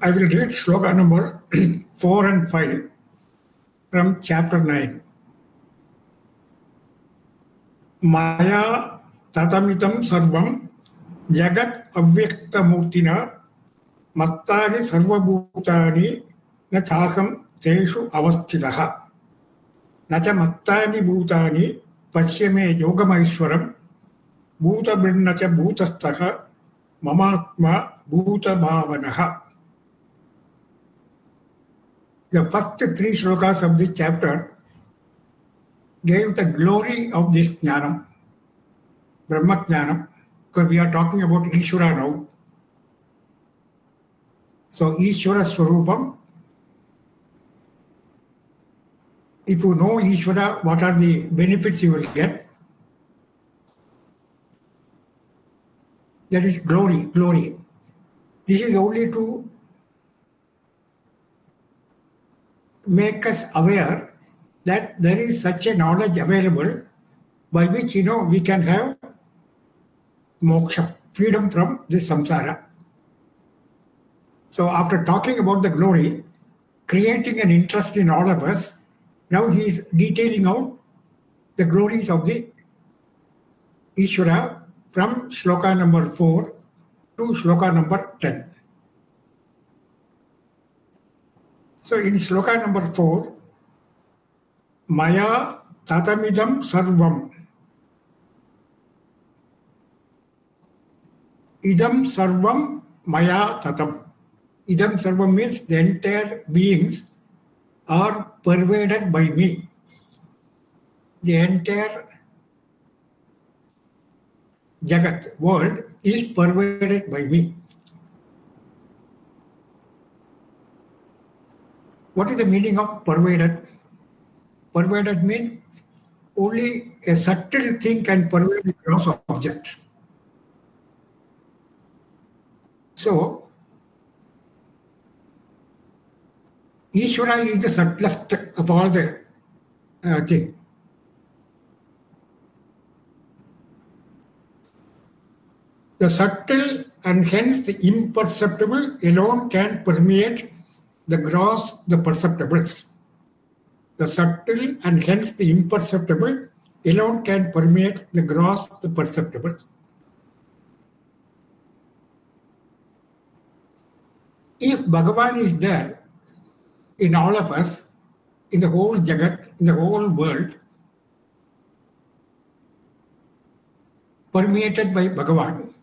I will read sloka number 4 and 5 from chapter 9. Maya tatamitam sarvam jagat avyakta murtina mattani sarvabhutani na chaham teshu avasthitaha na cha mattani bhutani pashyame yogamaishwaram bhuta brahma cha bhutastaha mamatma bhuta bhavanaha. The first three slokas of this chapter gave the glory of this jnanam, Brahma jnanam, because we are talking about Ishvara now. So Ishvara Swarupam, if you know Ishvara, what are the benefits you will get? That is glory, glory. This is only to make us aware that there is such a knowledge available by which, we can have moksha, freedom from this samsara. So after talking about the glory, creating an interest in all of us, now he is detailing out the glories of the Ishvara from sloka number 4 to sloka number 10. So in sloka number 4, Maya tatamidam sarvam. Idam sarvam maya tatam. Idam sarvam means the entire beings are pervaded by me. The entire Jagat, world, is pervaded by me. What is the meaning of pervaded? Pervaded means only a subtle thing can pervade a gross object. So, Ishvara is the subtlest of all the things. The subtle and hence the imperceptible alone can permeate the gross, the perceptibles. The subtle and hence the imperceptible alone can permeate the gross, the perceptibles. If Bhagavan is there in all of us, in the whole Jagat, in the whole world, permeated by Bhagavan,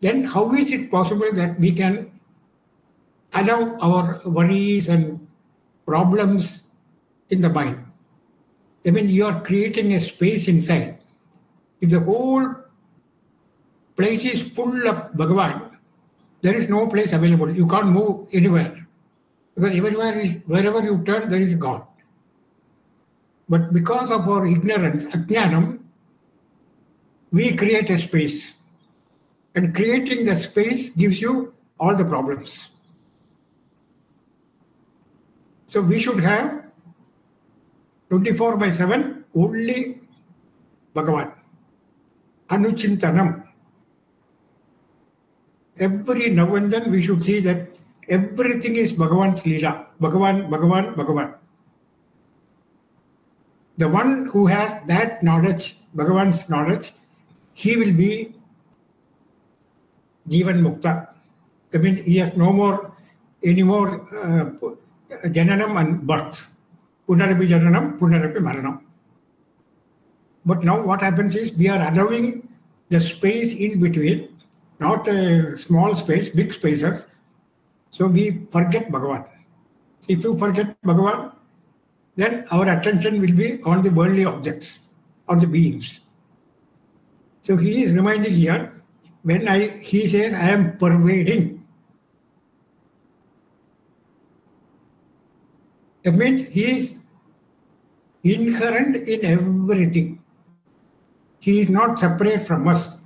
then how is it possible that we can allow our worries and problems in the mind? I mean, you are creating a space inside. If the whole place is full of Bhagavan, there is no place available. You can't move anywhere. Because everywhere is, wherever you turn, there is God. But because of our ignorance, ajnanam, we create a space. And creating the space gives you all the problems. So we should have 24/7 only Bhagavan. Anuchintanam. Every now and then we should see that everything is Bhagavan's Leela. Bhagavan, Bhagavan, Bhagavan. The one who has that knowledge, Bhagavan's knowledge, he will be Jivan Mukta. I mean, he has no more, any more Jananam and birth. Punarapi Jananam, Punarapi Maranam. But now what happens is we are allowing the space in between, not a small space, big spaces. So we forget Bhagavan. If you forget Bhagavan, then our attention will be on the worldly objects, on the beings. So he is reminding here, when he says, I am pervading, that means he is inherent in everything. He is not separate from us.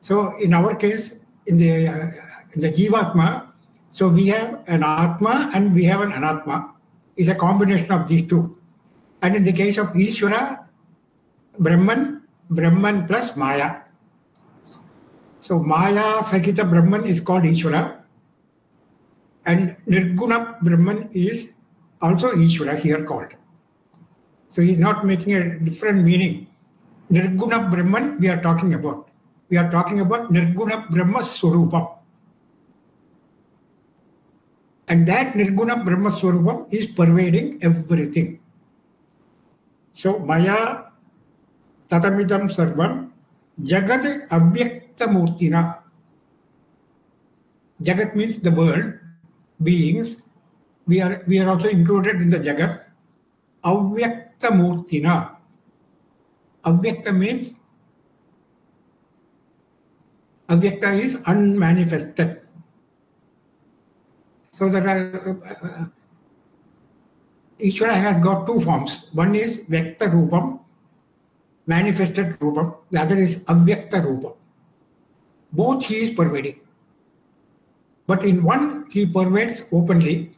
So in our case, in the Jivatma, so we have an Atma and we have an Anatma. It's a combination of these two. And in the case of Ishvara, Brahman plus Maya. So Maya Sakita Brahman is called Ishvara. And Nirguna Brahman is also Ishvara here called. So he's not making a different meaning. Nirguna Brahman we are talking about. We are talking about Nirguna Brahma Swarupam. And that Nirguna Brahma Swarupam is pervading everything. So Maya Tatamidam Sarvam Jagat Avyakta Murtina. Jagat means the world, beings. We are also included in the Jagat. Avyakta Murtina. Avyakta means Avyakta is unmanifested. So there are Ishvara has got two forms. One is Vyakta Rupam, manifested Rupam. The other is Avyakta Rupam. Both he is pervading. But in one he pervades openly.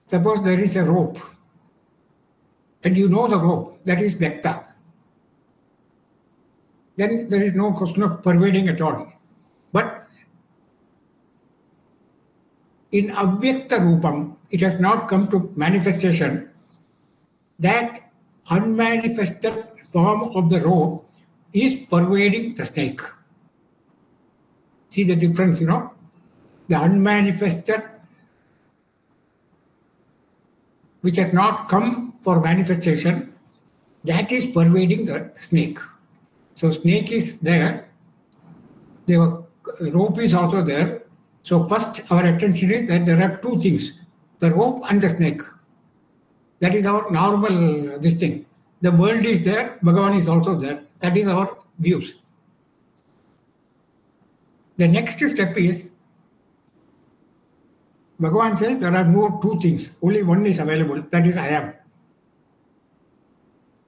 Suppose there is a rope and you know the rope, that is Vyakta. Then there is no question of pervading at all. But in Avyakta Rupam, it has not come to manifestation. That unmanifested form of the rope is pervading the snake. See the difference, The unmanifested, which has not come for manifestation, that is pervading the snake. So snake is there, the rope is also there. So first our attention is that there are two things, the rope and the snake. That is our normal this thing. The world is there, Bhagavan is also there. That is our views. The next step is, Bhagavan says there are no two things, only one is available, that is I am.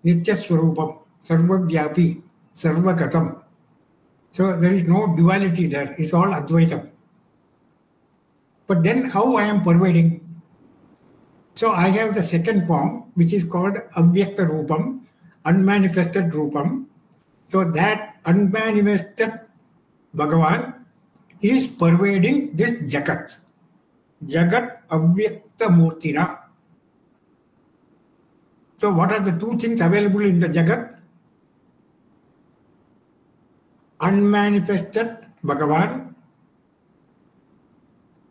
Nitya Swarupam, Sarvavyapi, Sarvagatam. So there is no duality there, it's all Advaitam. But then how I am pervading? So I have the second form, which is called Avyakta Rupam, unmanifested Rupam. So that unmanifested Bhagavan is pervading this Jagat. Jagat Avyakta Murtina. So what are the two things available in the Jagat? Unmanifested Bhagavan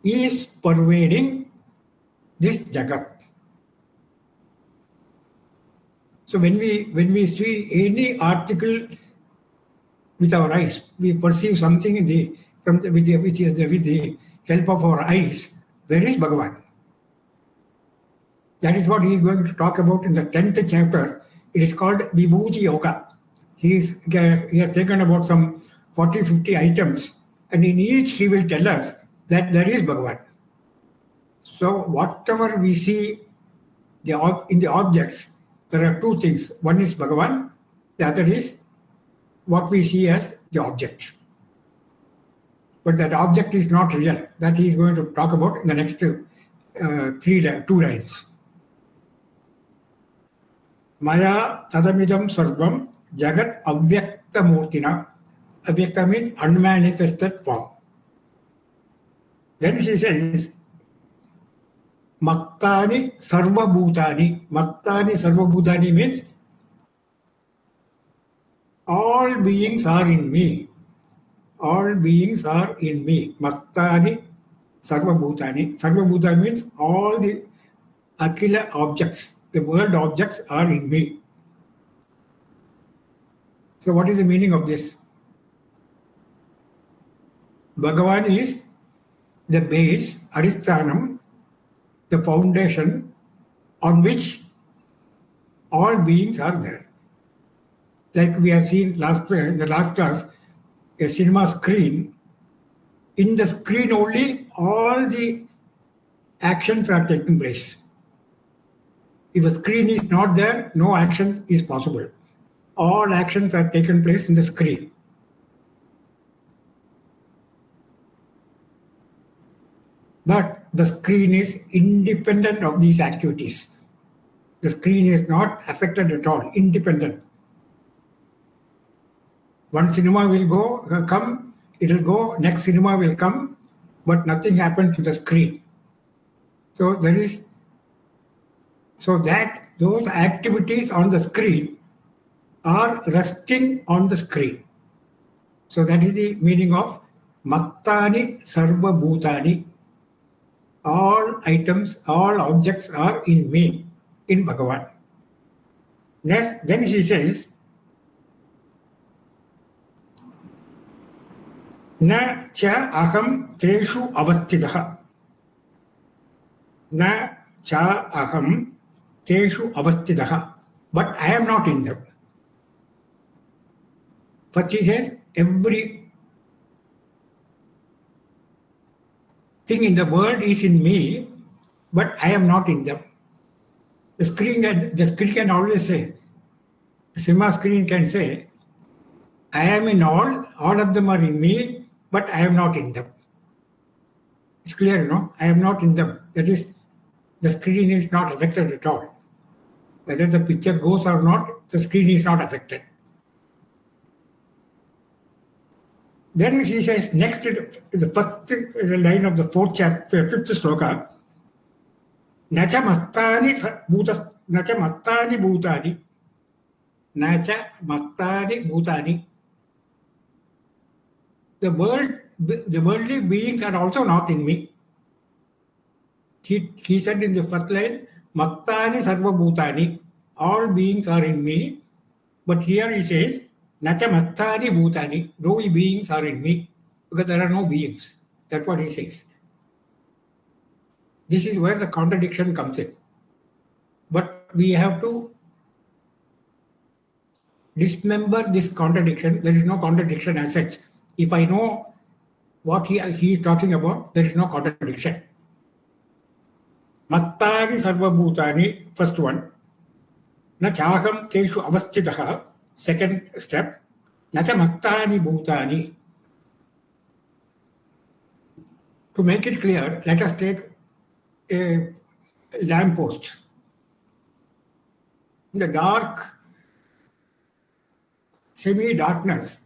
is pervading this Jagat. So when we see any article with our eyes, we perceive something with the help of our eyes. There is Bhagavan. That is what he is going to talk about in the 10th chapter. It is called Vibhuti Yoga. He has taken about some 40-50 items, and in each he will tell us that there is Bhagavan. So whatever we see in the objects, there are two things. One is Bhagavan, the other is what we see as the object. But that object is not real. That he is going to talk about in the next two lines. Maya Tadamidam Sarvam Jagat Avyakta Murtina. Avyakta means unmanifested form. Then she says, Mattani Sarva Bhutani. Mattani Sarva Bhutani means all beings are in me. All beings are in me. Mattani Sarva Bhutani. Sarva Bhutani means all the Akila objects, the world objects are in me. So what is the meaning of this? Bhagavan is the base, Adhisthanam, the foundation on which all beings are there. Like we have seen in the last class, a cinema screen. In the screen only, all the actions are taking place. If the screen is not there, no action is possible. All actions are taken place in the screen. But the screen is independent of these activities. The screen is not affected at all, independent. One cinema will come, it will go, next cinema will come, but nothing happens to the screen. So that those activities on the screen are resting on the screen. So that is the meaning of Mattani Sarva Bhutani. All items, all objects are in me, in Bhagavan. Next, then he says, Na cha aham teshu avastitaha. Na cha aham teshu avastitaha. But I am not in them. First he says, every thing in the world is in me, but I am not in them. The screen can always say, the cinema screen can say, I am in all of them are in me, but I am not in them. It's clear, no? I am not in them. That is, the screen is not affected at all. Whether the picture goes or not, the screen is not affected. Then he says, next, the first line of the fifth sloka, Nacha mastani bhutani. Nacha mastani bhutani. The worldly beings are also not in me. He said in the first line, Mastani sarva bhutani. All beings are in me. But here he says, Nacha mastani bhutani. No beings are in me. Because there are no beings. That's what he says. This is where the contradiction comes in. But we have to dismember this contradiction. There is no contradiction as such. If I know what he is talking about, there is no contradiction. Mastani sarva bhutani, first one. Na chaham teshu avastitaha, second step. Na cha mastani bhutani. To make it clear, let us take a lamppost. In the dark, semi-darkness,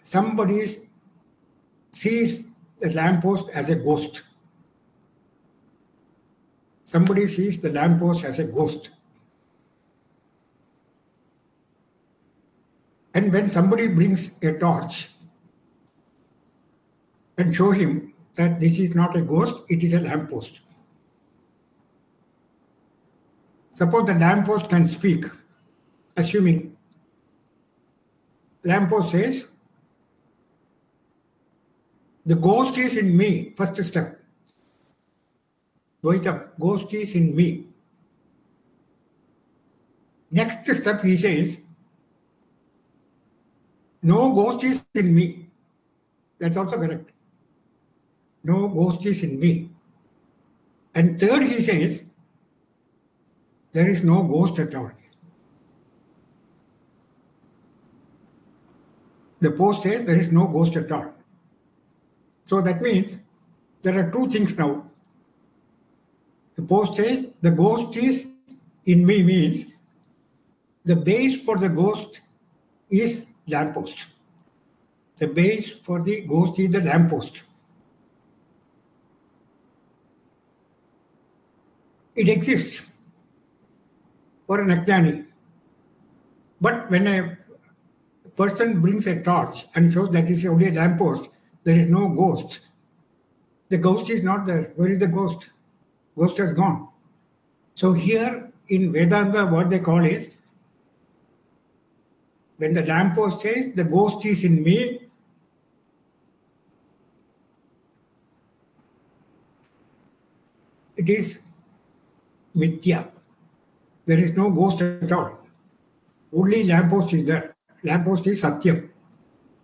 somebody sees the lamppost as a ghost. Somebody sees the lamppost as a ghost. And when somebody brings a torch and show him that this is not a ghost, it is a lamppost. Suppose the lamppost can speak, assuming lamppost says, the ghost is in me, first step. Dvaita, ghost is in me. Next step he says, no ghost is in me. That's also correct. No ghost is in me. And third he says, there is no ghost at all. The post says there is no ghost at all. So that means there are two things now. The post says the ghost is in me means the base for the ghost is lamppost. The base for the ghost is the lamppost. It exists for an ajnani. But when a person brings a torch and shows that it is only a lamppost, there is no ghost. The ghost is not there. Where is the ghost? Ghost has gone. So here in Vedanta, what they call is, when the lamppost says the ghost is in me, it is mithya. There is no ghost at all. Only lamppost is there. Lamppost is satyam.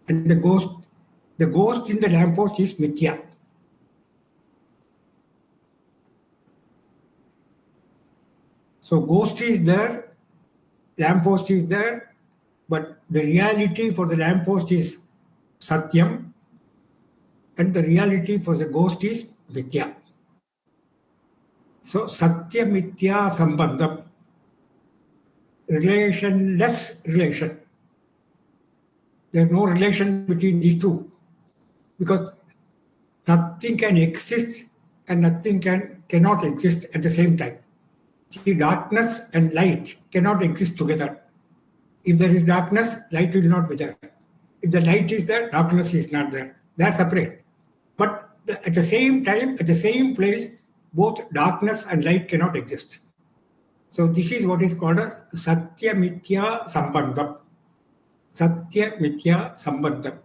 And the ghost in the lamppost is mithya. So ghost is there, lamppost is there, but the reality for the lamppost is satyam, and the reality for the ghost is mithya. So satya mithya sambandham, relationless relation. There is no relation between these two, because nothing can exist and nothing cannot exist at the same time. See, darkness and light cannot exist together. If there is darkness, light will not be there. If the light is there, darkness is not there. They are separate. But at the same time, at the same place, both darkness and light cannot exist. So this is what is called a Satya Mithya Sambandham. Satya Mithya Sambandham.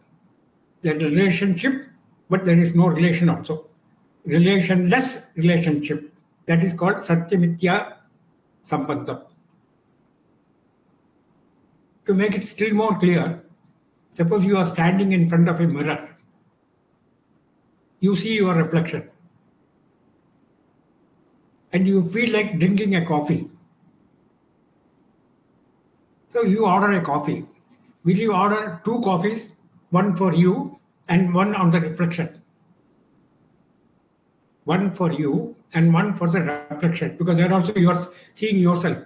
The relationship, but there is no relation also. Relationless relationship. That is called Satya Mithya Sambandham. To make it still more clear, suppose you are standing in front of a mirror. You see your reflection. And you feel like drinking a coffee. So you order a coffee. Will you order 2 coffees, one for you and one on the reflection? One for you and one for the reflection, because there also you are seeing yourself.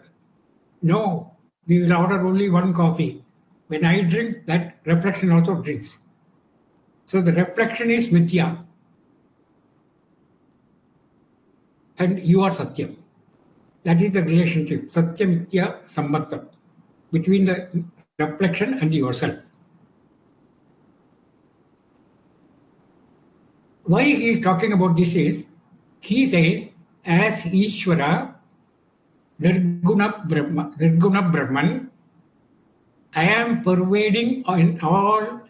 No, we will order only 1 coffee. When I drink, that reflection also drinks. So the reflection is Mithya. And you are Satyam. That is the relationship, Satya Mithya Sambandham, between the reflection and yourself. Why he is talking about this is, he says, as Ishvara, Nirguna Brahman, I am pervading in all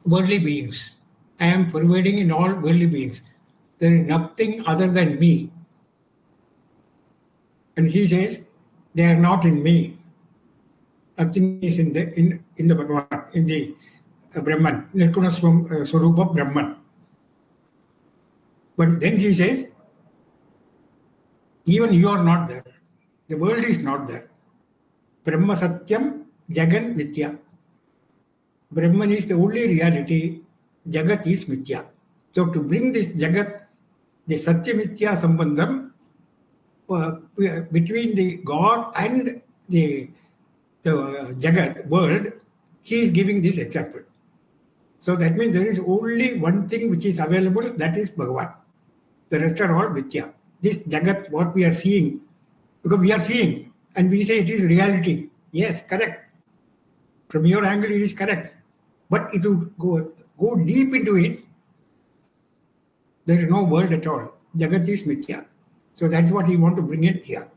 worldly beings. I am pervading in all worldly beings. There is nothing other than me. And he says, they are not in me. Nothing is in the Bhagavan, in the Brahman, Nirguna Swarupa Brahman. But then he says, even you are not there. The world is not there. Brahma Satyam, Jagan Mithya. Brahman is the only reality, Jagat is Mithya. So to bring this Jagat, the Satya Mithya Sambandham, between the God and the Jagat world, he is giving this example. So that means there is only one thing which is available, that is Bhagavan. The rest are all Mithya. This Jagat, what we are seeing, because we are seeing and we say it is reality. Yes, correct. From your angle, it is correct. But if you go deep into it, there is no world at all. Jagat is Mithya. So that's what he wants to bring in here.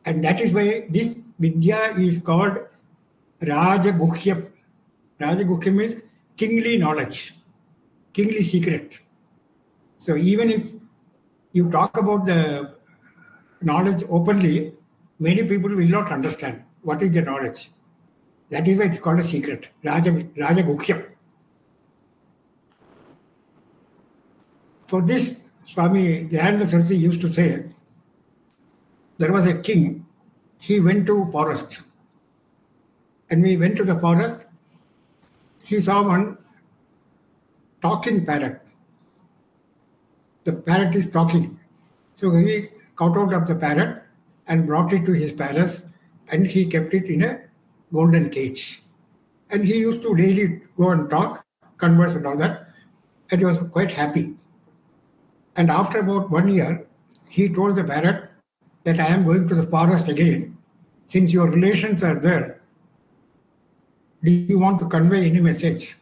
And that is why this Vidya is called Rajaguhyam. Rajaguhyam is kingly knowledge, kingly secret. So even if you talk about the knowledge openly, many people will not understand what is the knowledge. That is why it's called a secret, Rajaguhyam. For this, Swami Dayananda Saraswati used to say, there was a king, he went to forest. And when he went to the forest, he saw one talking parrot. The parrot is talking. So he caught out of the parrot and brought it to his palace, and he kept it in a golden cage. And he used to daily go and talk, converse and all that, and he was quite happy. And after about 1 year, he told the parrot that I am going to the forest again. Since your relations are there, do you want to convey any message?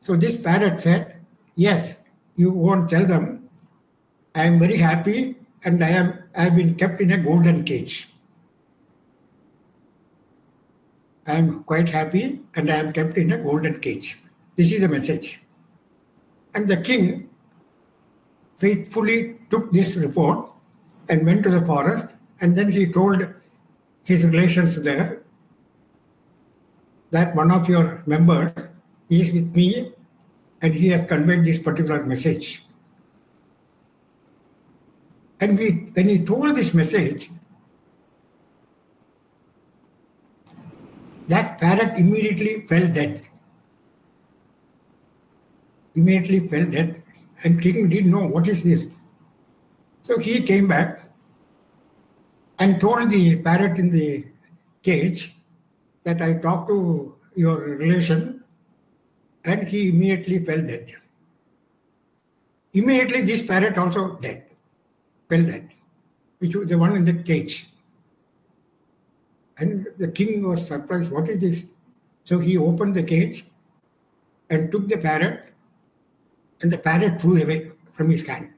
So this parrot said, yes, you won't tell them. I am very happy and I have been kept in a golden cage. I am quite happy and I am kept in a golden cage. This is the message. And the king faithfully took this report and went to the forest, and then he told his relations there that one of your members is with me and he has conveyed this particular message. And when he told this message, that parrot immediately fell dead. Immediately fell dead. And king didn't know what is this. So he came back and told the parrot in the cage that I talked to your relation, and he immediately fell dead. Immediately this parrot also fell dead, which was the one in the cage. And the king was surprised, what is this? So he opened the cage and took the parrot, and the parrot flew away from his hand.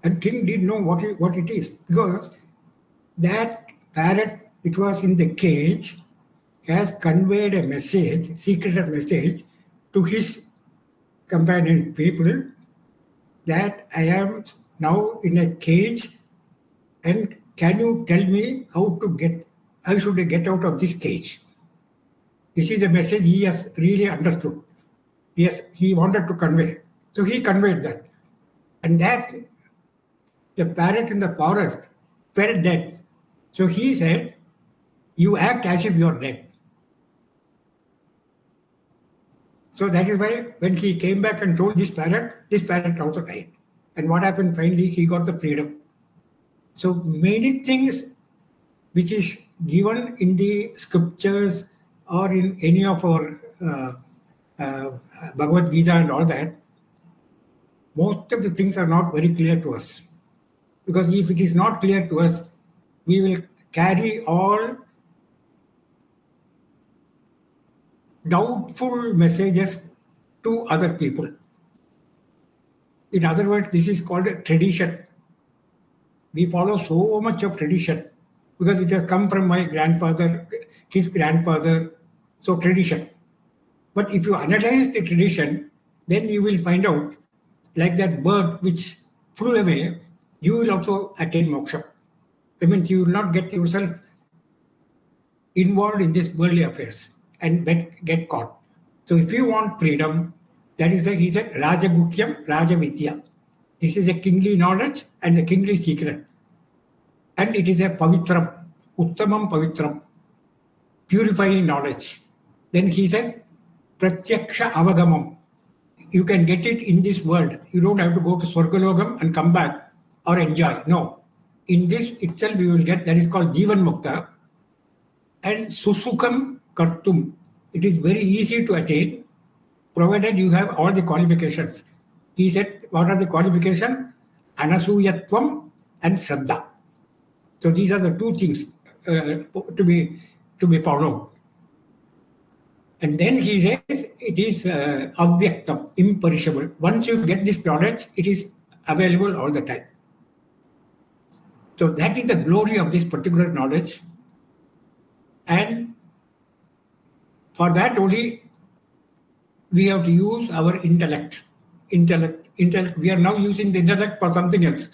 And king didn't know what it is, because that parrot, it was in the cage, has conveyed a message, secreted message, to his companion people that I am now in a cage, and can you tell me how should I get out of this cage? This is a message he has really understood. Yes, he wanted to convey. So he conveyed that. And that the parrot in the forest fell dead. So he said, you act as if you are dead. So that is why when he came back and told this parrot also died. And what happened finally, he got the freedom. So many things which is given in the scriptures or in any of our Bhagavad Gita and all that, most of the things are not very clear to us. Because if it is not clear to us, we will carry all doubtful messages to other people. In other words, this is called a tradition. We follow so much of tradition because it has come from my grandfather, his grandfather, so tradition. But if you analyze the tradition, then you will find out, like that bird which flew away, you will also attain moksha. That means you will not get yourself involved in these worldly affairs and get caught. So if you want freedom, that is why he said, Rajagukyam, Rajavidya. This is a kingly knowledge and a kingly secret. And it is a pavitram, uttamam pavitram, purifying knowledge. Then he says, pratyaksha avagamam. You can get it in this world. You don't have to go to Swargalogam and come back or enjoy. No. In this itself you will get, that is called Jivan Mukta. And Susukam Kartum. It is very easy to attain, provided you have all the qualifications. He said, what are the qualifications? Anasuyatvam and Shraddha. So these are the two things to be followed. And then he says it is avyaktam, imperishable. Once you get this knowledge, it is available all the time. So that is the glory of this particular knowledge. And for that only, we have to use our intellect. Intellect. We are now using the intellect for something else.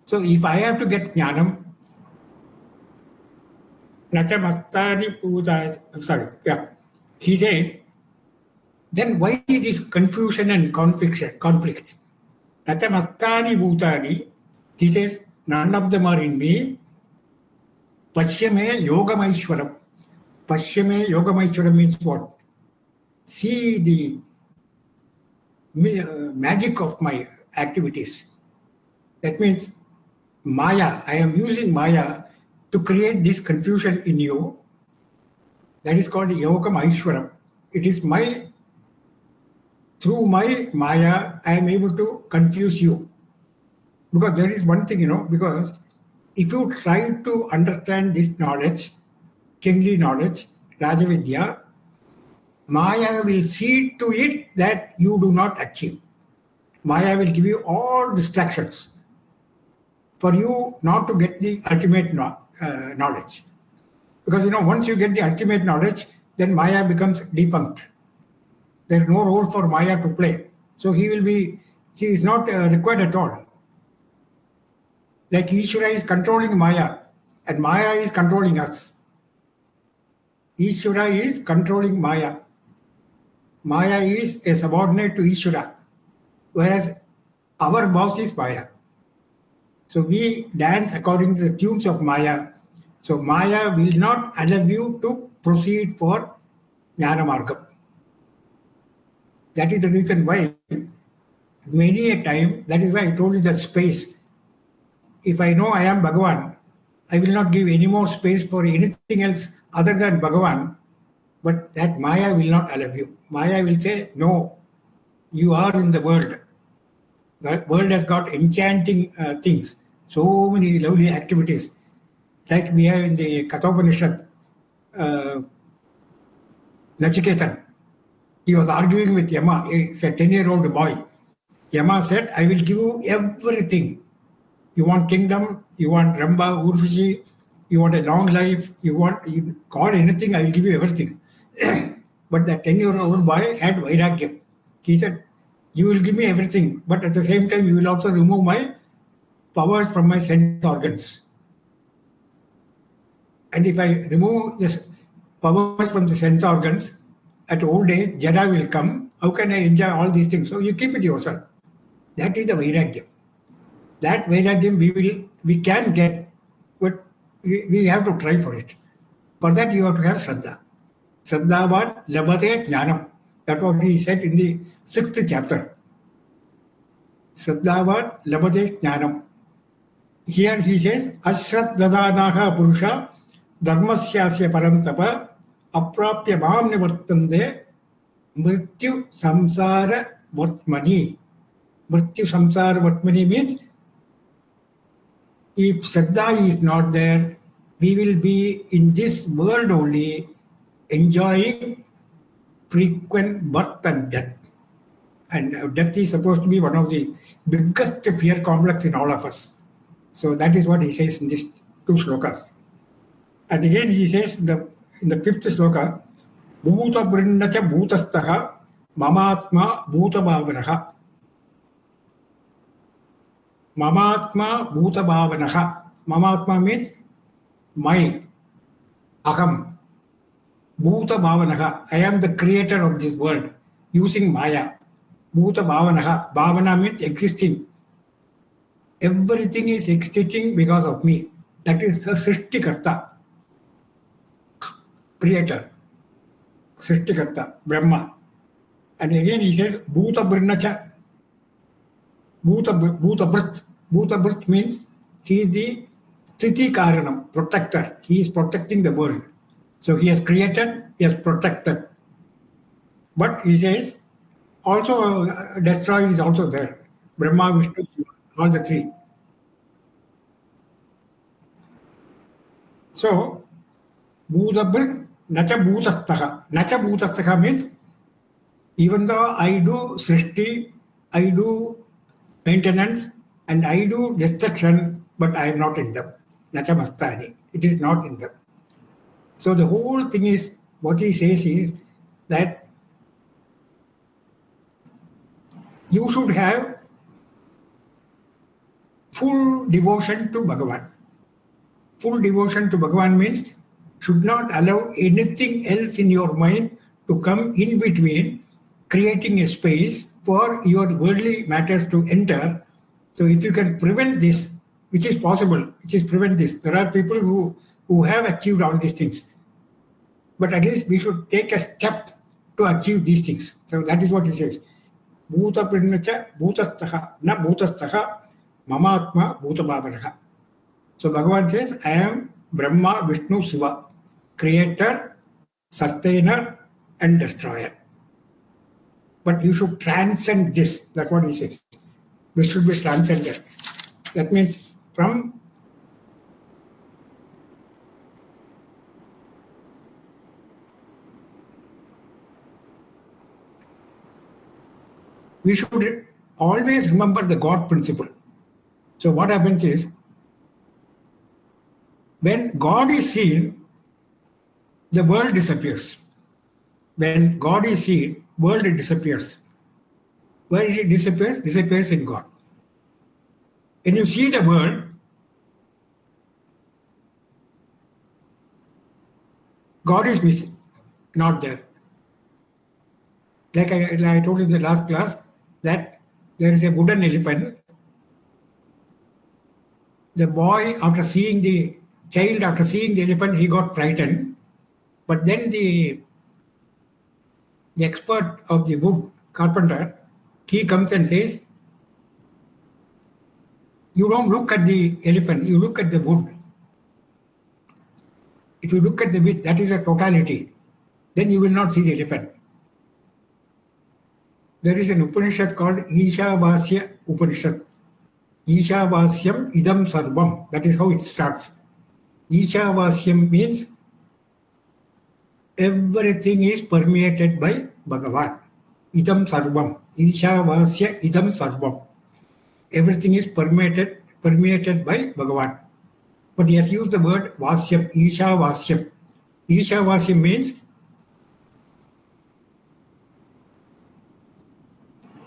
So if I have to get jnanam, he says, then why this confusion and conflicts? Natamastani bhutani, he says, none of them are in me. Pashyame yogamaishwaram. Pashyame yogamaishwaram means what? See the magic of my activities. That means Maya, I am using Maya to create this confusion in you. That is called Yogam Aishwaram. It is through my Maya, I am able to confuse you. Because there is one thing, because if you try to understand this knowledge, kingly knowledge, Rajavidya, Maya will see to it that you do not achieve. Maya will give you all distractions for you not to get the ultimate knowledge. Because, once you get the ultimate knowledge, then Maya becomes defunct. There is no role for Maya to play. So he is not required at all. Like Ishvara is controlling Maya and Maya is controlling us. Ishvara is controlling Maya. Maya is a subordinate to Ishvara, whereas our boss is Maya. So we dance according to the tunes of Maya. So Maya will not allow you to proceed for Jnana Margam. That is the reason why many a time, that is why I told you that space. If I know I am Bhagavan, I will not give any more space for anything else other than Bhagavan, but that Maya will not allow you. Maya will say, no, you are in the world. The world has got enchanting things, so many lovely activities. Like we have in the Kathopanishad, Nachiketan, he was arguing with Yama, it's a 10-year-old boy. Yama said, I will give you everything. You want kingdom, you want Ramba, Urvashi, you want a long life, you call anything, I will give you everything. But that 10-year-old boy had Vairagyam. He said, you will give me everything, but at the same time, you will also remove my powers from my sense organs. And if I remove this powers from the sense organs, at old age, Jara will come. How can I enjoy all these things? So you keep it yourself. That is the Vairagyam. That Vairagyam we can get, but we have to try for it. For that, you have to have Shraddha. Shraddhavan labhate jnanam. That's what he said in the 6th chapter. Shraddhavan labhate jnanam. Here he says, Ashraddhadanaha purusha dharmasyasya parantapa aprapya mam nivartande mrityu samsara vartmani. Mrityu samsara vartmani means if Shraddha is not there, we will be in this world only enjoying frequent birth and death. And death is supposed to be one of the biggest fear complex in all of us. So that is what he says in these 2 slokas. And again he says in the 5th sloka, Bhuta Brinnacha Bhutastaha Mamatma Bhuta Bhavanaha. Mamatma Bhuta Bhavanaha. Mamatma means my, Aham. Bhuta Bhavanaha. I am the creator of this world using Maya. Bhuta Bhavanaha. Bhavana means existing. Everything is existing because of me. That is a Srishtikarta. Creator. Srishtikarta. Brahma. And again he says, Bhuta Brinnacha. Bhuta Brit. Bhuta Brit means he is the Sthiti Karanam, protector. He is protecting the world. So he has created, he has protected. But he says, also destroy is also there. Brahma, Vishnu, all the 3. So, Bhutabhrit, Nacha Bhutastaha. Nacha Bhutastaha means even though I do Srishti, I do maintenance, and I do destruction, but I am not in them. Nacha Mastani. It is not in them. So the whole thing is, what he says is that you should have full devotion to Bhagavan. Full devotion to Bhagavan means should not allow anything else in your mind to come in between, creating a space for your worldly matters to enter. So if you can prevent this, which is possible, which is prevent this. There are people who have achieved all these things. But at least we should take a step to achieve these things. So that is what he says. Bhuta Prinnacha Bhutastaha na Bhutastaha Mamatma Bhuta Bhavanaha. So Bhagavan says, I am Brahma, Vishnu, Shiva, creator, sustainer, and destroyer. But you should transcend this. That's what he says. This should be transcended. That means from we should always remember the God principle. So what happens is, when God is seen, the world disappears. When God is seen, world disappears. Where it disappears? Disappears in God. When you see the world, God is missing, not there. Like I told you in the last class, that there is a wooden elephant. The boy, after seeing the elephant, he got frightened. But then the expert of the wood carpenter, he comes and says, you don't look at the elephant, you look at the wood. if you look at the width, that is a totality, then you will not see the elephant. There is an Upanishad called Ishavasya Upanishad. Ishavasyam idam sarvam. That is how it starts. Ishavasyam means everything is permeated by Bhagavan. Idam sarvam. Ishavasya idam sarvam. Everything is permeated by Bhagavan. But he has used the word Vasyam, Ishavasyam. Ishavasyam means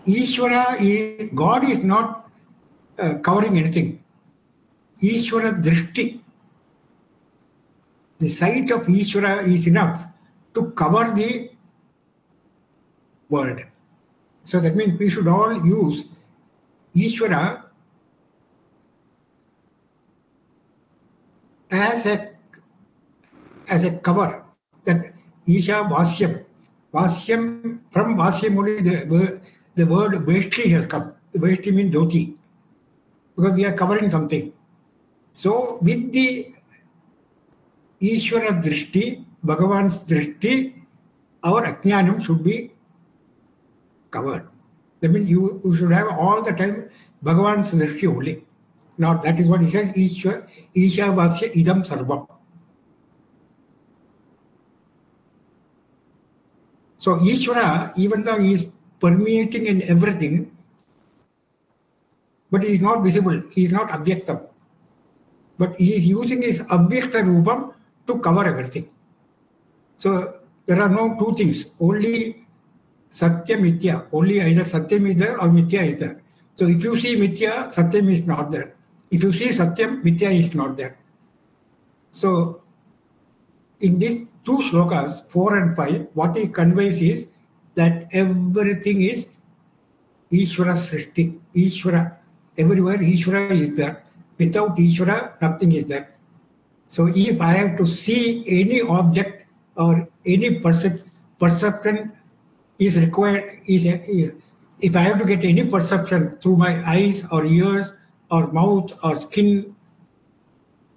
Ishvara, God is not covering anything. Ishvara Drishti, the sight of Ishvara is enough to cover the world. So that means we should all use Ishvara as a cover. That Isha Vasyam. Vasyam, from Vasyam only the word Veshti has come. The Veshti means dhoti. Because we are covering something. So with the Ishvara Drishti, Bhagavan's Drishti, our Ajnanam should be covered. That means you should have all the time Bhagavan's Drishti only. Now that is what he says, Ishavasya idam sarvam. So Ishvara, even though he is permeating in everything, but he is not visible, he is not Abhyaktam. But he is using his Abhyakta Rupam to cover everything. So there are no two things, only Satya Mithya, only either Satyam is there or Mithya is there. So if you see Mithya, Satyam is not there. If you see Satyam, Mithya is not there. So in these two shlokas, 4 and 5, what he conveys is that everything is Ishvara Srishti, Ishvara. Everywhere Ishvara is there. Without Ishvara, nothing is there. So if I have to see any object or any perception is required, if I have to get any perception through my eyes or ears or mouth or skin,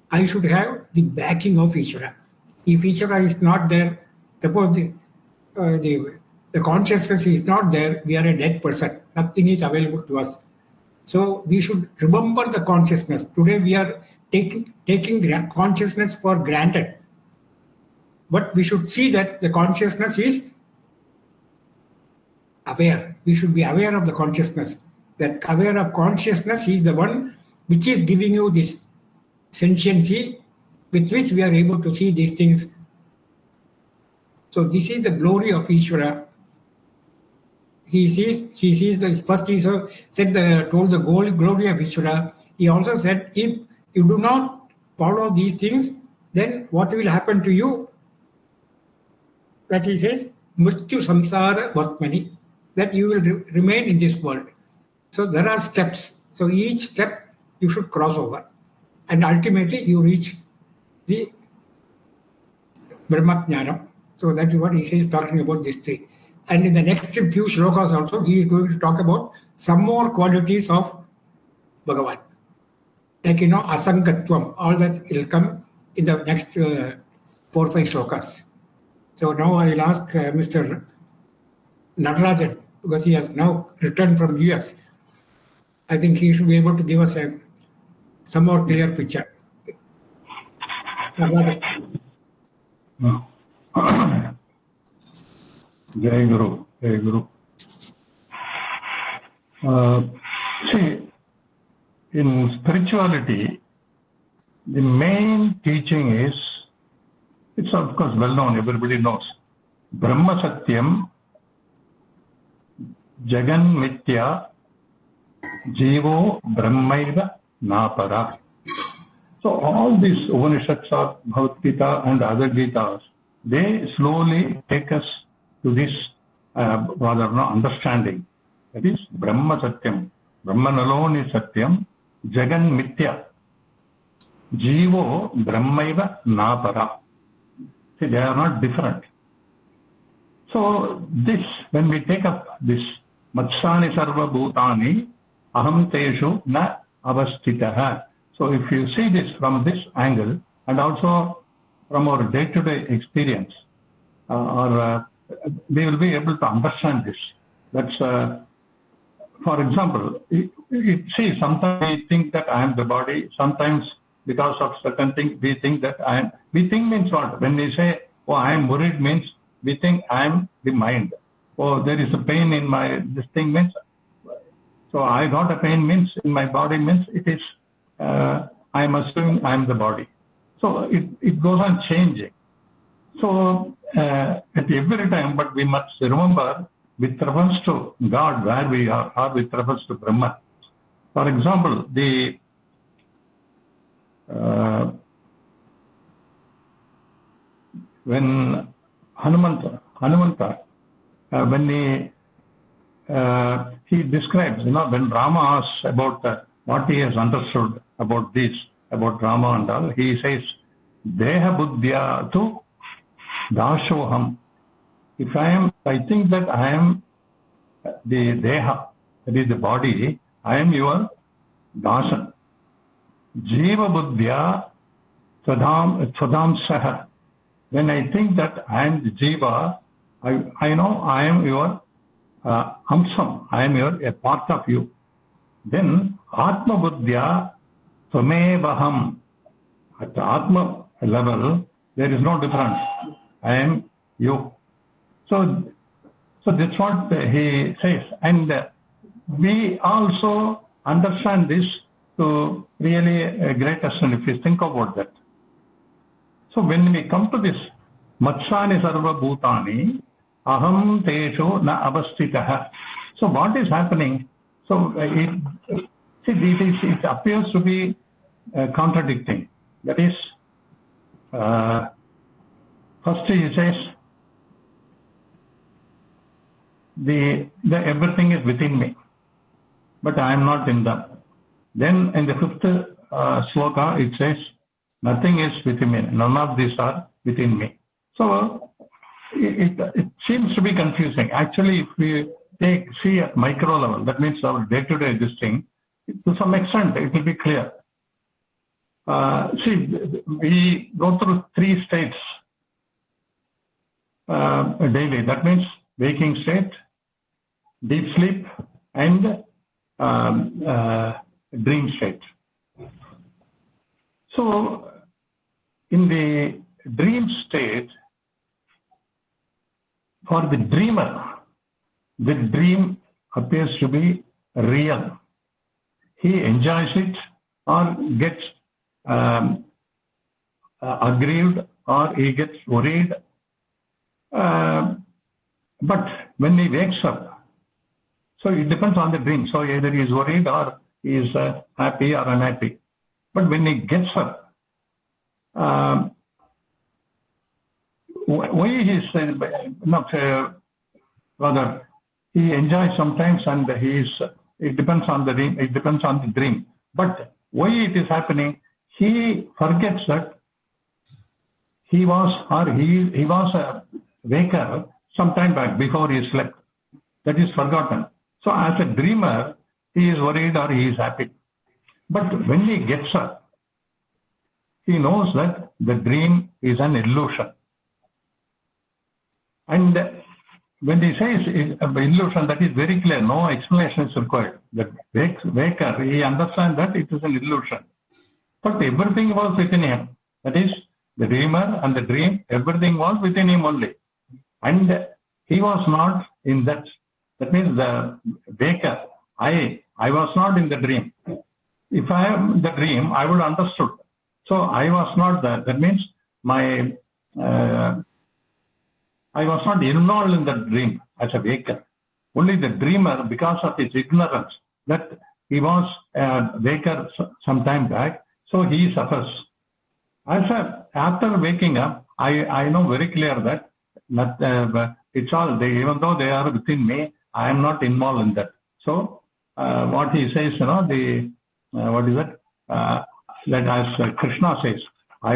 I should have the backing of Ishvara. If Ishvara is not there, suppose the consciousness is not there, we are a dead person. Nothing is available to us. So we should remember the consciousness. Today we are taking consciousness for granted. But we should see that the consciousness is aware. We should be aware of the consciousness. That aware of consciousness is the one which is giving you this sentiency with which we are able to see these things. So this is the glory of Ishvara. He sees the first he told the glory of Ishvara. He also said, if you do not follow these things, then what will happen to you? That he says, Mrityu Samsara Vatmani, that you will remain in this world. So there are steps. So each step you should cross over. And ultimately you reach the Brahmajnanam. So that is what he says, talking about these three. And in the next few shlokas also, he is going to talk about some more qualities of Bhagavan. Like, Asangatvam, all that will come in the next 4 or 5 shlokas. So now I will ask Mr. Natarajan, because he has now returned from US. I think he should be able to give us some more clear picture. Natarajan. Jai Guru, Jai Guru. See, in spirituality, the main teaching is, it's of course well known, everybody knows. Brahma Satyam, Jagan Mithya, Jivo Brahmaiva Napara. So all these Upanishads of Bhagavad Gita and other Gitas, they slowly take us to this understanding. That is Brahma Satyam. Brahman alone is Satyam. Jagan Mithya. Jivo Brahmaiva Napara. See, they are not different. So this, when we take up this Matsani Sarva Bhutani, Aham Teshu Na Avastitaha. So if you see this from this angle, and also from our day-to-day experience, we will be able to understand this. That's, for example, see, sometimes we think that I am the body. Sometimes, because of certain things, we think that I am. We think means what? When we say, "Oh, I am worried," means we think I am the mind. Oh, there is a pain in my this thing means. So I got a pain means in my body means it is. I am assuming I am the body. So it goes on changing. So at every time, but we must remember with reference to God where we are, or with reference to Brahman. For example, when Hanumanta, when he describes, when Rama asks about what he has understood about this, about Rama and all, he says, Deha Buddhya tu Dashoham. If I think that I am the Deha, that is the body, I am your Dasan. Jiva Buddhya Tadam Saha. When I think that I am the Jiva, I know I am your Amsam, I am a part of you. Then Atma Buddhya Tvamevaham. At the Atma level, there is no difference. I am you. So that's what he says. And we also understand this to really a great extent if we think about that. So when we come to this, Matsani Sarva Bhutani, Aham Tesho Na Avastitaha. So what is happening? So it appears to be contradicting. That is, first he says, the everything is within me, but I am not in them. Then in the fifth sloka, it says, nothing is within me. None of these are within me. So it seems to be confusing. Actually, if we see at micro level, that means our day-to-day this thing, to some extent, it will be clear. See, we go through 3 states daily. That means waking state, deep sleep, and dream state. So, in the dream state, for the dreamer, the dream appears to be real. He enjoys it or gets aggrieved or he gets worried. But when he wakes up, so it depends on the dream. So either he is worried or he is happy or unhappy. But when he gets up, why he is rather he enjoys sometimes and it depends on the dream. It depends on the dream. But why it is happening? He forgets that he was a waker some time back before he slept. That is forgotten. So as a dreamer, he is worried or he is happy. But when he gets up, he knows that the dream is an illusion. And when he says illusion, that is very clear. No explanation is required. The waker, he understands that it is an illusion. But everything was within him. That is, the dreamer and the dream, everything was within him only. And he was not in that. That means the waker, I was not in the dream. If I am the dream, I would understood. So I was not there. That means I was not involved in the dream as a waker. Only the dreamer, because of his ignorance, that he was a waker some time back, so he suffers. After waking up, I know very clear that it's all, even though they are within me, I am not involved in that. So what he says, what is it? That as Krishna says, I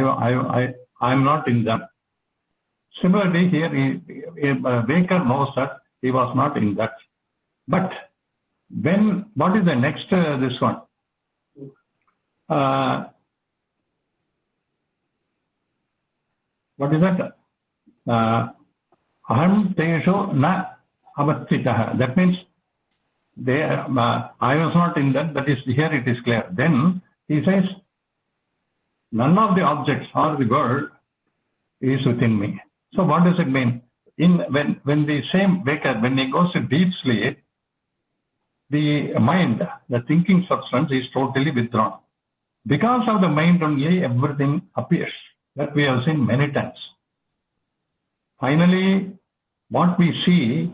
am not in them. Similarly, here a waker knows that he was not in that. But what is the next this one? what is that? Aham tesho na avastitah. That means I was not in that. That is, here it is clear. Then he says, none of the objects or the world is within me. So what does it mean? When the same waker, when he goes to deep sleep, the mind, the thinking substance is totally withdrawn. Because of the mind only, everything appears. That we have seen many times. Finally, what we see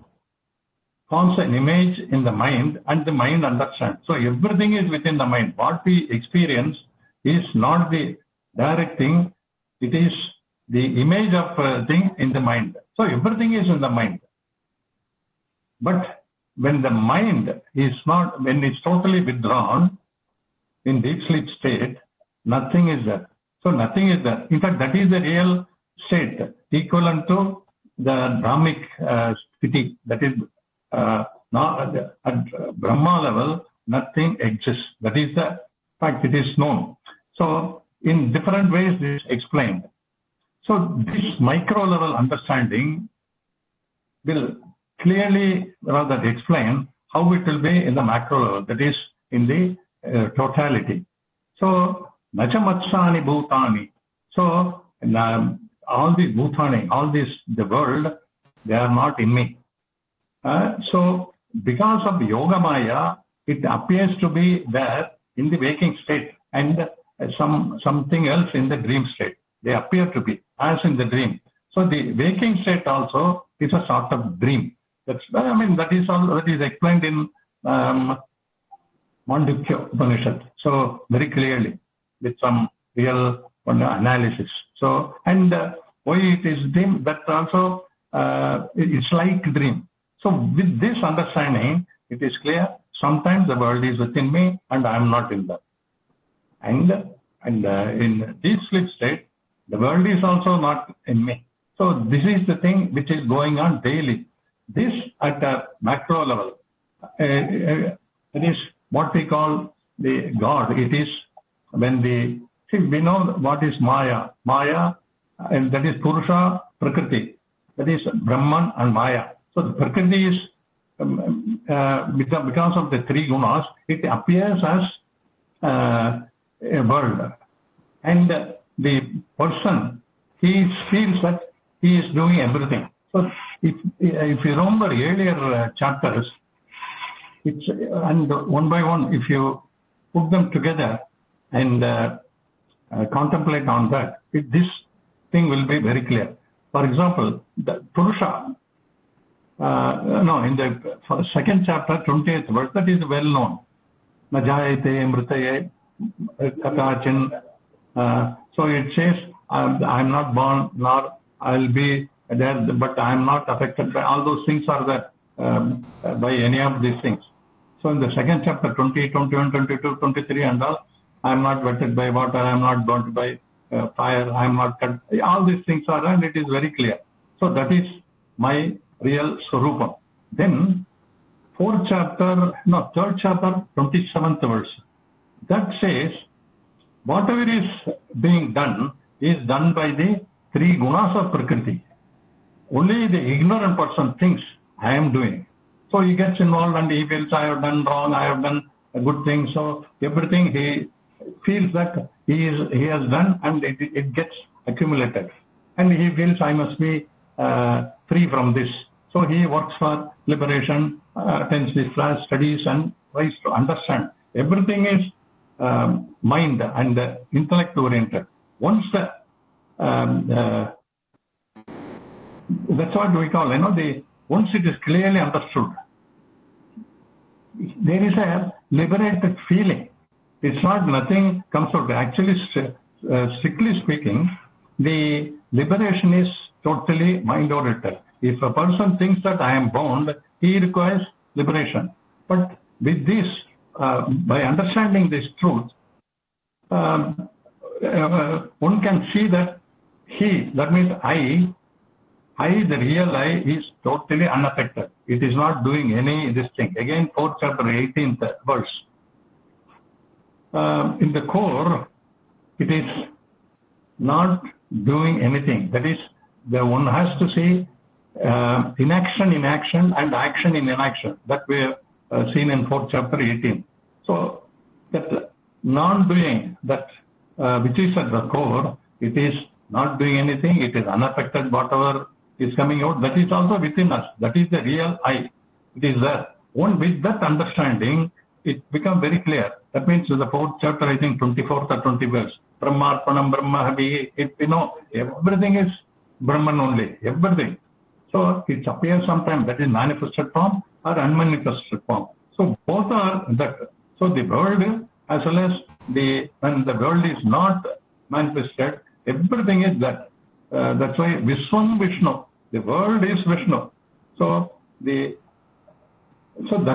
forms an image in the mind, and the mind understands. So everything is within the mind. What we experience is not the direct thing. It is the image of a thing in the mind. So everything is in the mind. But when the mind is not, when it's totally withdrawn in deep sleep state, nothing is there. So nothing is there. In fact, that is the real state, equivalent to the Brahmic sthiti. That is, not at Brahma level, nothing exists. That is the fact, it is known. So in different ways, this is explained. So this micro level understanding will clearly rather explain how it will be in the macro level, that is in the totality. So nacha matsani bhutani. So all these bhutani, all this, the world, they are not in me. So because of Yoga Maya, it appears to be there in the waking state and something else in the dream state. They appear to be as in the dream. So the waking state also is a sort of dream. That is all that is explained in Mandukya Upanishad. So very clearly with some real analysis. So and why it is dream, that also it's like dream. So with this understanding, it is clear. Sometimes the world is within me and I am not in that. And in deep sleep state, the world is also not in me. So this is the thing which is going on daily. This at a macro level, it is what we call the God. It is when we know what is Maya. Maya, and that is Purusha, Prakriti. That is Brahman and Maya. So the Prakriti is, because of the three gunas, it appears as a world. And the person, he feels that he is doing everything. So if you remember earlier chapters, it's and one by one, if you put them together and contemplate on that, this thing will be very clear. For example, the Purusha, in the second chapter, 20th verse, that is well known. Najayate mritaye katachin. So it says, I'm not born, nor I'll be there, but I'm not affected by all those things are there by any of these things. So in the second chapter, 20, 21, 22, 23 and all, I'm not wetted by water, I'm not burnt by fire, I'm not cut. All these things are, and it is very clear. So that is my real Swarupam. Then third chapter, 27th verse. That says, whatever is being done is done by the three gunas of Prakriti. Only the ignorant person thinks, I am doing. So he gets involved and he feels, I have done wrong, I have done a good thing. So everything he feels that he has done, and it gets accumulated. And he feels, I must be free from this. So he works for liberation, attends this class, studies, and tries to understand. Everything is mind and intellect oriented. Once that's what we call, once it is clearly understood, there is a liberated feeling. It's not nothing comes out. Actually, strictly speaking, the liberation is totally mind oriented. If a person thinks that I am bound, he requires liberation. But with this, by understanding this truth, one can see that that means I, the real I, is totally unaffected. It is not doing any this thing. Again, 4th chapter, 18th verse. In the core, it is not doing anything. That is, the one has to see inaction in action and action in inaction. That we have seen in 4th chapter 18. So that non-doing, that which is at the core, it is not doing anything, it is unaffected, whatever is coming out, that is also within us. That is the real I. It is there. With that understanding, it becomes very clear. That means in the 4th chapter, I think 24th or 20th verse, Brahmarpanam Brahmahavi, everything is Brahman only, everything. So it appears sometimes that is manifested form or unmanifested form. So both are that. So the world as well as when the world is not manifested, everything is that. That's why Vishwam Vishnu, the world is Vishnu. So that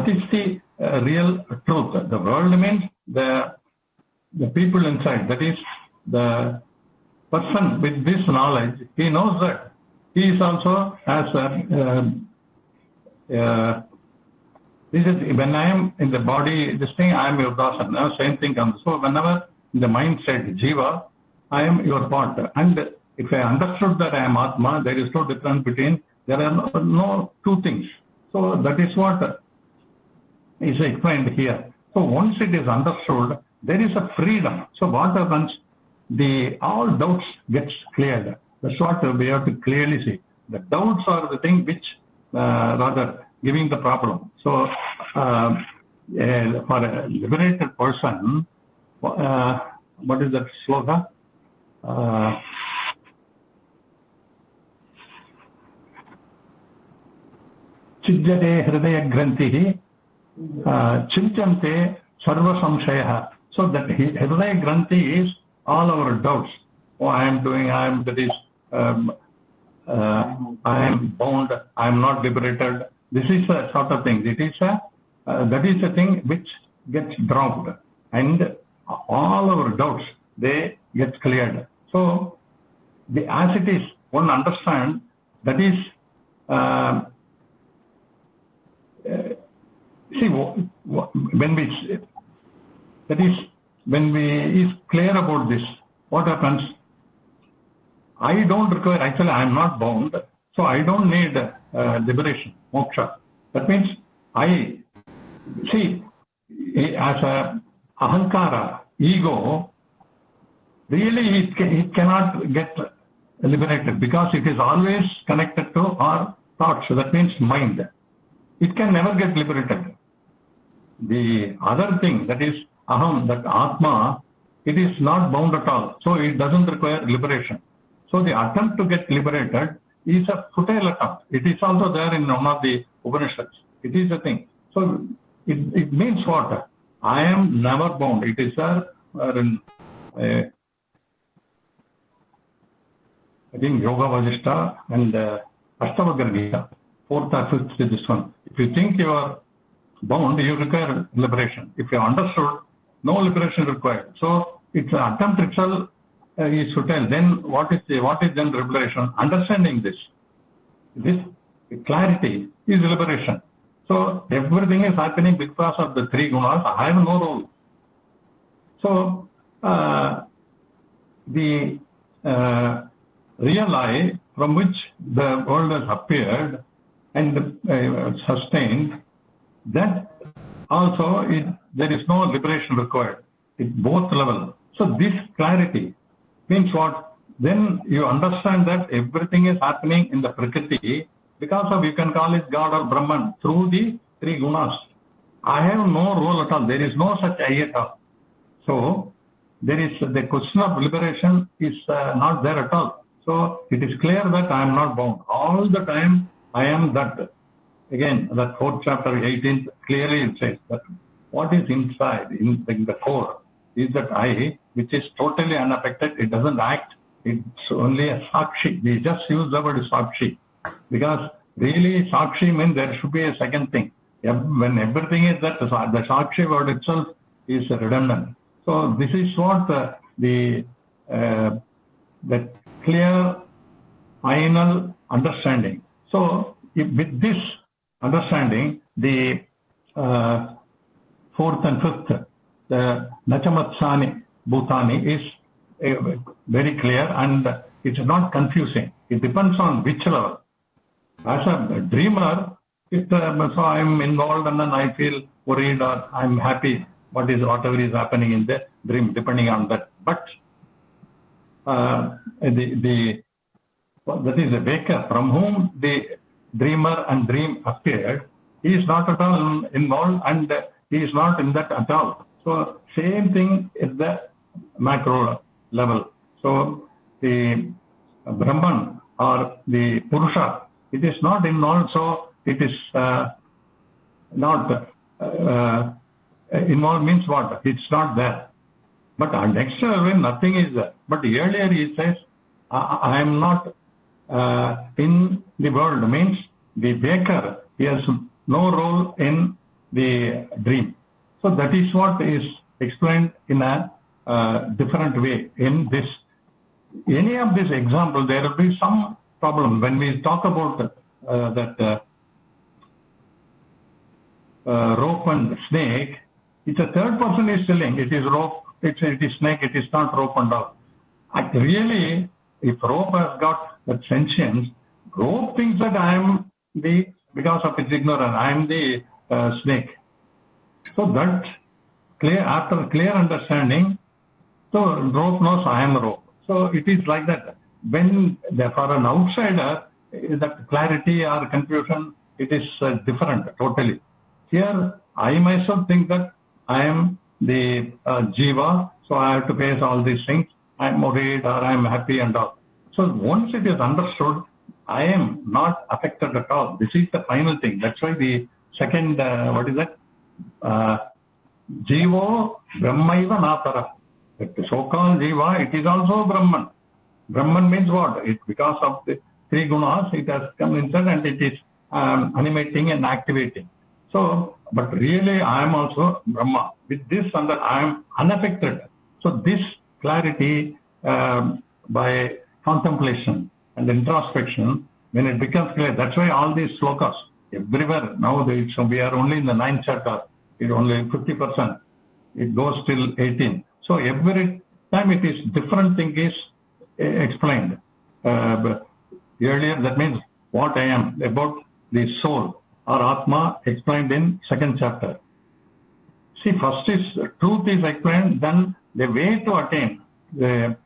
is the real truth. The world means the people inside. That is the person with this knowledge. He knows that he is also as this is when I am in the body. This thing I am your person. Now same thing comes. So whenever the mind said Jiva, I am your part. And if I understood that I am Atma, there is no difference between. There are no two things. So that is what is explained here. So once it is understood, there is a freedom. So what happens? All doubts gets cleared. That's what we have to clearly see. The doubts are the thing which rather giving the problem. So for a liberated person, what is that sloka? Chijjate hridaya grantihi Chinchante sarva samshaya. So that hridaya granthi is all our doubts. Oh, I am doing, I am, that is, I am bound, I am not liberated. This is a sort of thing. It is that is a thing which gets dropped. And all our doubts, they get cleared. So, as it is, one understands, that is, see, when we is clear about this, what happens? I don't require, actually I am not bound, so I don't need liberation, moksha. That means I, see, as a ahankara, ego, really it cannot get liberated because it is always connected to our thoughts. So that means mind. It can never get liberated. The other thing, that is aham, that atma, it is not bound at all. So it doesn't require liberation. So the attempt to get liberated is a futile attempt. It is also there in one of the Upanishads. It is a thing. So it means what? I am never bound. It is there in, I think, Yoga Vasishtha and Ashtavakra Gita. 4th or 5th is this one. If you think you are bound, you require liberation. If you understood, no liberation required. So its attempt itself is futile. Then what is then liberation? Understanding this clarity is liberation. So everything is happening because of the three gunas. I have no role. So the real I from which the world has appeared and sustained, that also there is no liberation required at both levels. So this clarity means what? Then you understand that everything is happening in the Prakriti because of, you can call it God or Brahman, through the three gunas. I have no role at all. There is no such I at all. So there is the question of liberation is not there at all. So it is clear that I am not bound. All the time I am that. Again, that 4th chapter, 18th, clearly it says that what is inside, in the core, is that I, which is totally unaffected. It doesn't act. It's only a sakshi. We just use the word sakshi. Because really sakshi means there should be a second thing. When everything is that, the sakshi word itself is redundant. So this is what the clear final understanding. So with this understanding, the 4th and 5th, the Nachamatsani Bhutani is very clear, and it's not confusing. It depends on which level. As a dreamer, so I'm involved and then I feel worried or I'm happy, whatever is happening in the dream, depending on that. But that is a waker from whom the dreamer and dream appeared. He is not at all involved and he is not in that at all. So same thing at the macro level. So the Brahman or the Purusha, it is not involved, so it is not involved means what? It's not there. But next level, nothing is there. But earlier he says, I am not in the world, means the waker, he has no role in the dream. So that is what is explained in a different way in this. Any of this example, there will be some problem when we talk about that rope and snake. It's a third person is telling it is rope, it is snake, it is not rope and all. Really, if rope has got that sentience, rope thinks that I am because of its ignorance, I am the snake. So that after clear understanding, so rope knows I am rope. So it is like that. When for an outsider, that clarity or confusion, it is different totally. Here, I myself think that I am the jiva, so I have to face all these things. I am worried or I am happy and all. So once it is understood, I am not affected at all. This is the final thing. That's why the second, what is that? Jivo Brahmaiva Natara. The so-called jiva, it is also Brahman. Brahman means what? Because of the three gunas, it has come inside and it is animating and activating. So, but really I am also Brahma. With this, I am unaffected. So this clarity by contemplation and introspection, when it becomes clear, that's why all these slokas, everywhere, now we are only in the 9th chapter, it's only 50%. It goes till 18. So every time it is different thing is explained. Earlier, that means what I am, about the soul or Atma, explained in 2nd chapter. See, first is truth is explained, then the way to attain the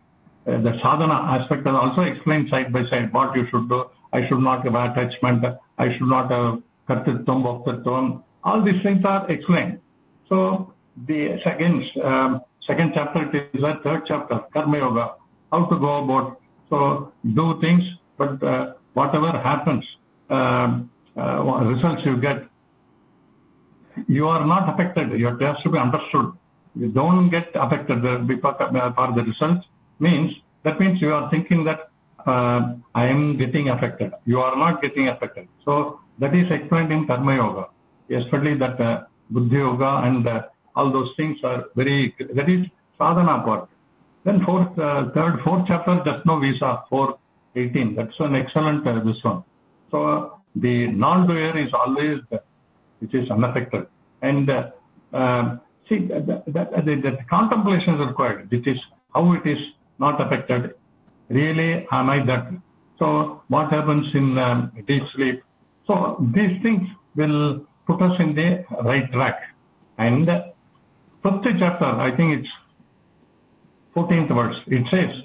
sadhana aspect is also explained side by side, what you should do. I should not have attachment, I should not have kartritvam, bhoktatvam. All these things are explained. So the second chapter, it is the 3rd chapter, Karma Yoga, how to go about. So do things, but whatever happens, results you get, you are not affected. It has to be understood. You don't get affected for the results. That means you are thinking that I am getting affected. You are not getting affected. So that is explained in Karma Yoga, especially that Buddhi Yoga and all those things are that is sadhana part. Then 4th chapter, just no visa, 4:18. That's an excellent this one. So the non-doer is always which is unaffected. And see, that contemplation is required. It is how it is not affected. Really, am I that? So what happens in deep sleep? So these things will put us in the right track. And 5th chapter, I think it's 14th verse. It says,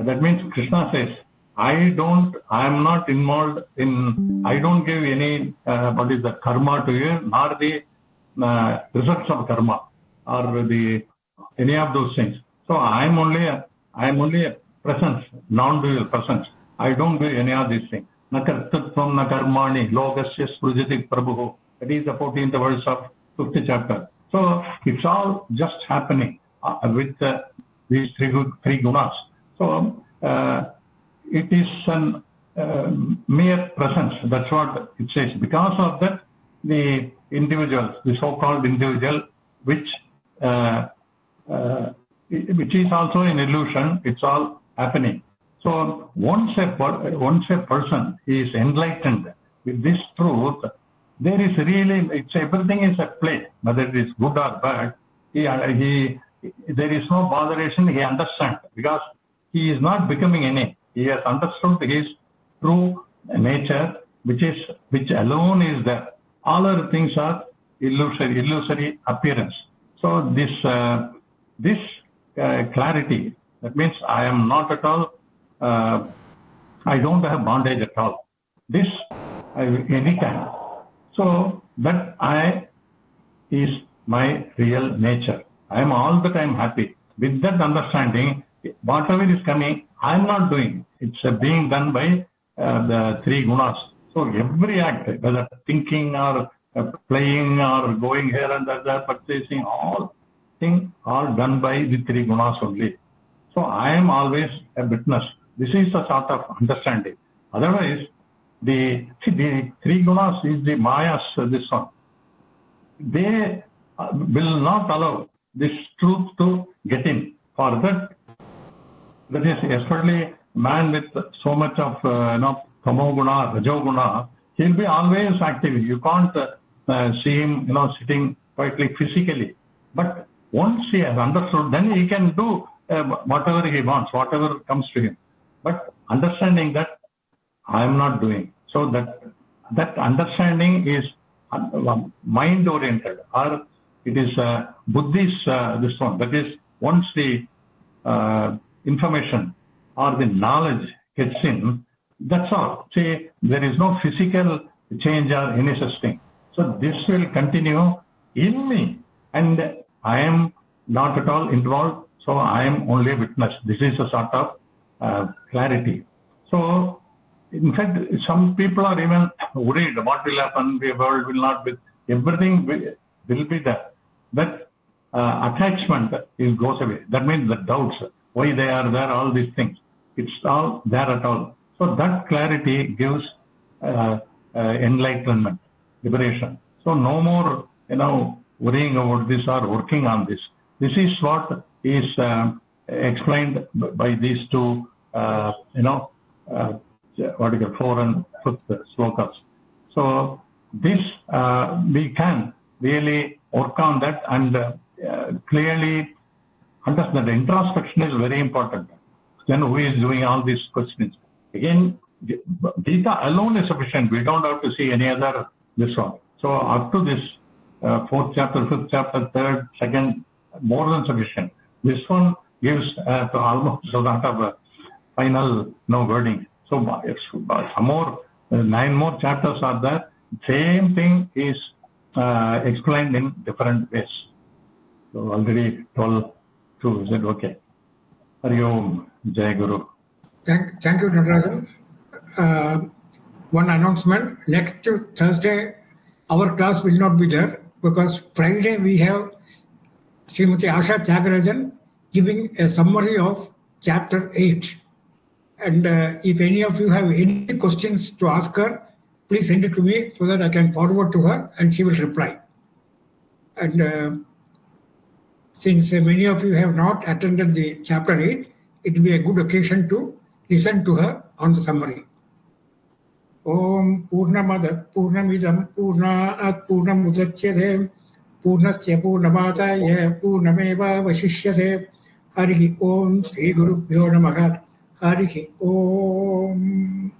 that means Krishna says, I am not involved in, I don't give any, karma to you, nor the results of karma, or any of those things. So I am only a presence, non-dual presence. I don't do any of these things. Na kartatvam na karmani logasya sprujati prabhu. That is the 14th verse of 5th chapter. So it's all just happening with these three gunas. So it is an mere presence. That's what it says. Because of that, the individual, the so-called individual, which is also an illusion, it's all happening. So once a person is enlightened with this truth, there is really, everything is at play, whether it is good or bad. There is no botheration, he understands, because he is not becoming any. He has understood his true nature, which alone is there. All other things are illusory appearance. So this clarity, that means I am not at all, I don't have bondage at all. This any kind. So that I is my real nature. I am all the time happy. With that understanding, whatever is coming, I am not doing. It's being done by the three gunas. So every act, whether thinking or playing or going here and there, purchasing, all things are done by the three gunas only. So I am always a witness. This is a sort of understanding. Otherwise, the three gunas is the mayas, this one. They will not allow this truth to get in. For that is especially man with so much of tamoguna, rajoguna, he'll be always active. You can't see him, sitting quietly physically. But once he has understood, then he can do whatever he wants, whatever comes to him. But understanding that I am not doing. So that understanding is mind-oriented, or it is Buddhist, this one. That is, once the information or the knowledge gets in, that's all. See, there is no physical change or any such thing. So this will continue in me, and I am not at all involved, so I am only a witness. This is a sort of clarity. So, in fact, some people are even worried what will happen, the world will not be, everything will be there. That attachment goes away. That means the doubts, why they are there, all these things. It's all there at all. So that clarity gives enlightenment, liberation. So no more, worrying about this or working on this. This is what is explained by these two, what you call 4 and 5th slokas. So this we can really work on that and clearly understand that introspection is very important. Then who is doing all these questions? Again, Gita alone is sufficient. We don't have to see any other this one. So up to this 4th chapter, 5th chapter, 3rd, 2nd, more than sufficient. This one gives to almost sort of a final wording. So some more 9 more chapters are there. Same thing is explained in different ways. So already 12 2. Is it okay? Hari Om, Jai Guru. Thank you, Natarajan. One announcement. Next Thursday, our class will not be there because Friday we have Srimati Asha Tyagarajan giving a summary of chapter 8. And if any of you have any questions to ask her, please send it to me so that I can forward to her and she will reply. And since many of you have not attended the chapter 8, it will be a good occasion to listen to her on the summary. Om Purnamada Purnamidam Purnat Purnamudachyate Purnasya Purnamataya Purnameva Vashishyase Harihi Om Sri Gurubhyo Namaha Harihi Om.